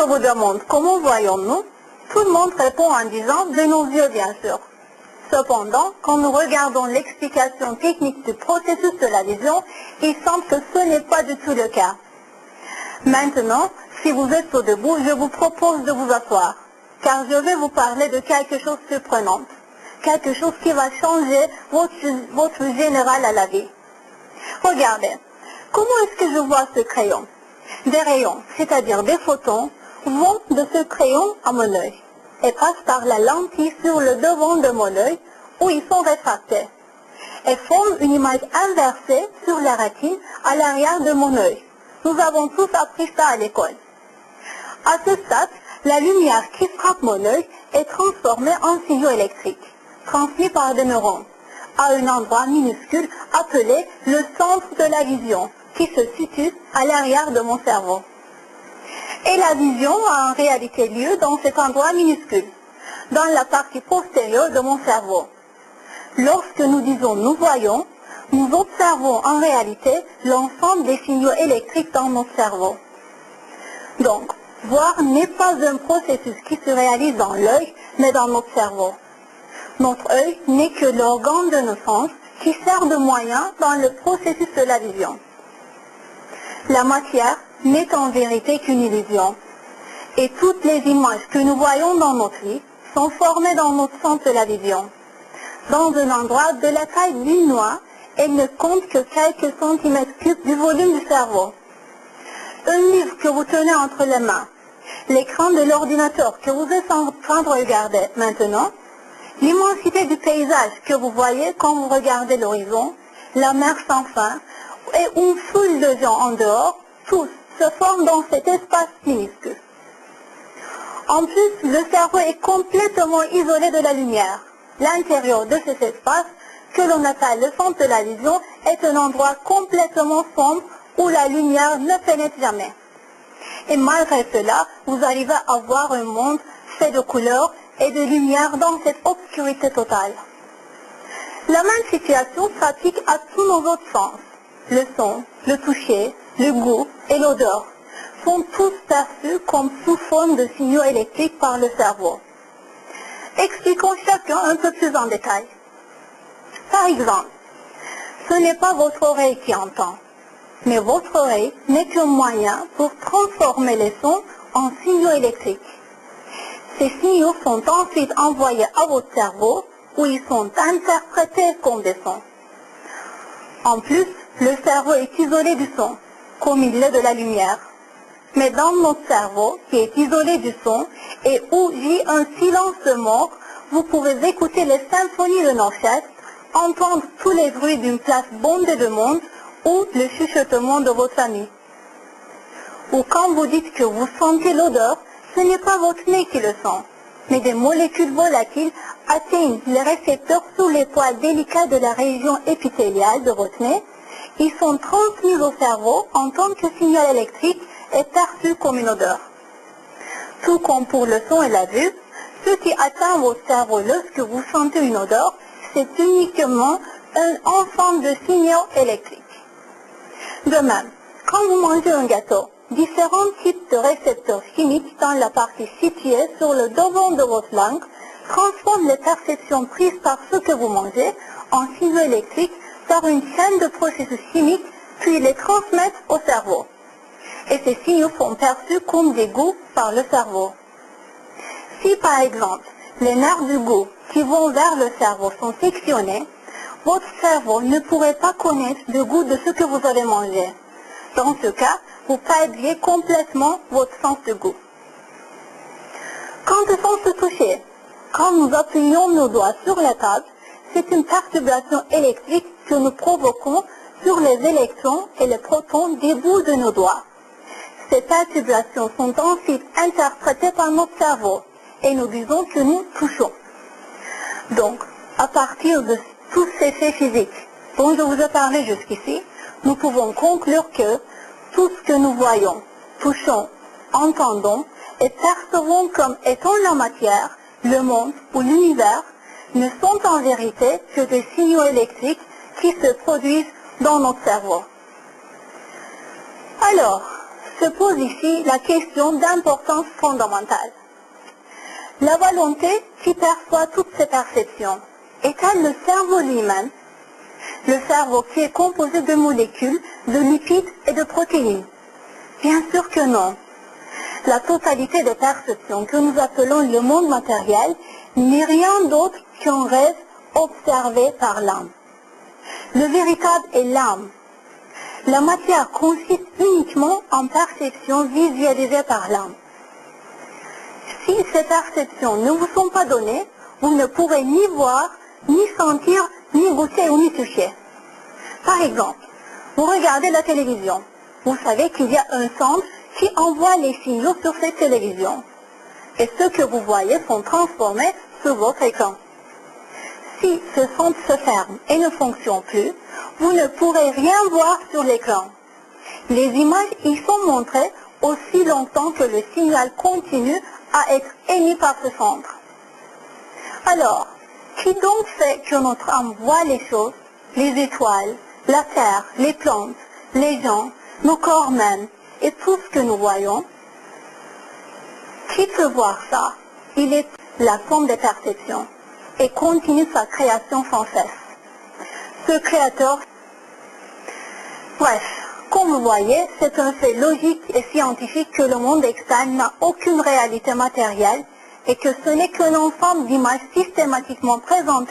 vous demande comment voyons-nous, tout le monde répond en disant de nos yeux bien sûr. Cependant, quand nous regardons l'explication technique du processus de la vision, il semble que ce n'est pas du tout le cas. Maintenant, si vous êtes debout, je vous propose de vous asseoir, car je vais vous parler de quelque chose de surprenant, quelque chose qui va changer votre général à la vie. Regardez, comment est-ce que je vois ce crayon? Des rayons, c'est-à-dire des photons, vont de ce crayon à mon œil et passent par la lentille sur le devant de mon œil où ils sont réfractés et forment une image inversée sur la rétine à l'arrière de mon œil. Nous avons tous appris ça à l'école. À ce stade, la lumière qui frappe mon œil est transformée en signaux électriques, transmis par des neurones, à un endroit minuscule appelé le centre de la vision, qui se situe à l'arrière de mon cerveau. Et la vision a en réalité lieu dans cet endroit minuscule, dans la partie postérieure de mon cerveau. Lorsque nous disons nous voyons, nous observons en réalité l'ensemble des signaux électriques dans notre cerveau. Donc, voir n'est pas un processus qui se réalise dans l'œil, mais dans notre cerveau. Notre œil n'est que l'organe de nos sens qui sert de moyen dans le processus de la vision. La matière n'est en vérité qu'une illusion. Et toutes les images que nous voyons dans notre vie sont formées dans notre centre de la vision. Dans un endroit de la taille d'une noix, elles ne comptent que quelques centimètres cubes du volume du cerveau. Un livre que vous tenez entre les mains, l'écran de l'ordinateur que vous êtes en train de regarder maintenant, l'immensité du paysage que vous voyez quand vous regardez l'horizon, la mer sans fin, et une foule de gens en dehors, tous se forment dans cet espace minuscule. En plus, le cerveau est complètement isolé de la lumière. L'intérieur de cet espace, que l'on appelle le centre de la vision, est un endroit complètement sombre où la lumière ne pénètre jamais. Et malgré cela, vous arrivez à voir un monde fait de couleurs et de lumière dans cette obscurité totale. La même situation s'applique à tous nos autres sens. Le son, le toucher, le goût et l'odeur sont tous perçus comme sous forme de signaux électriques par le cerveau. Expliquons chacun un peu plus en détail. Par exemple, ce n'est pas votre oreille qui entend, mais votre oreille n'est qu'un moyen pour transformer les sons en signaux électriques. Ces signaux sont ensuite envoyés à votre cerveau où ils sont interprétés comme des sons. En plus, le cerveau est isolé du son, comme il l'est de la lumière. Mais dans notre cerveau, qui est isolé du son et où vit un silence de mort, vous pouvez écouter les symphonies d'un orchestre, entendre tous les bruits d'une place bondée de monde ou le chuchotement de votre famille. Ou quand vous dites que vous sentez l'odeur, ce n'est pas votre nez qui le sent, mais des molécules volatiles atteignent les récepteurs sous les poils délicats de la région épithéliale de votre nez. Ils sont transmis au cerveau en tant que signal électrique et perçus comme une odeur. Tout comme pour le son et la vue, ce qui atteint votre cerveau lorsque vous sentez une odeur, c'est uniquement un ensemble de signaux électriques. De même, quand vous mangez un gâteau, différents types de récepteurs chimiques dans la partie située sur le devant de votre langue transforment les perceptions prises par ce que vous mangez en signaux électriques par une chaîne de processus chimiques, puis les transmettent au cerveau. Et ces signaux sont perçus comme des goûts par le cerveau. Si par exemple, les nerfs du goût qui vont vers le cerveau sont sectionnés, votre cerveau ne pourrait pas connaître le goût de ce que vous avez mangé. Dans ce cas, vous perdriez complètement votre sens de goût. Quant au sens de toucher, quand nous appuyons nos doigts sur la table, c'est une perturbation électrique que nous provoquons sur les électrons et les protons des bouts de nos doigts. Ces perturbations sont ensuite interprétées par notre cerveau et nous disons que nous touchons. Donc, à partir de tous ces faits physiques dont je vous ai parlé jusqu'ici, nous pouvons conclure que tout ce que nous voyons, touchons, entendons et percevons comme étant la matière, le monde ou l'univers ne sont en vérité que des signaux électriques qui se produisent dans notre cerveau. Alors, se pose ici la question d'importance fondamentale. La volonté qui perçoit toutes ces perceptions est-elle le cerveau lui-même, le cerveau qui est composé de molécules, de lipides et de protéines? Bien sûr que non. La totalité des perceptions que nous appelons le monde matériel n'est rien d'autre qu'un rêve observé par l'âme. Le véritable est l'âme. La matière consiste uniquement en perceptions visualisées par l'âme. Si ces perceptions ne vous sont pas données, vous ne pourrez ni voir, ni sentir, ni goûter ou ni toucher. Par exemple, vous regardez la télévision. Vous savez qu'il y a un centre qui envoie les signaux sur cette télévision. Et ce que vous voyez sont transformés sur votre écran. Si ce centre se ferme et ne fonctionne plus, vous ne pourrez rien voir sur l'écran. Les images y sont montrées aussi longtemps que le signal continue à être émis par ce centre. Alors, qui donc fait que notre âme voit les choses, les étoiles, la terre, les plantes, les gens, nos corps même et tout ce que nous voyons? Qui peut voir ça? Il est la somme des perceptions et continue sa création sans cesse. Ce créateur, bref, comme vous voyez, c'est un fait logique et scientifique que le monde externe n'a aucune réalité matérielle et que ce n'est qu'un ensemble d'images systématiquement présentées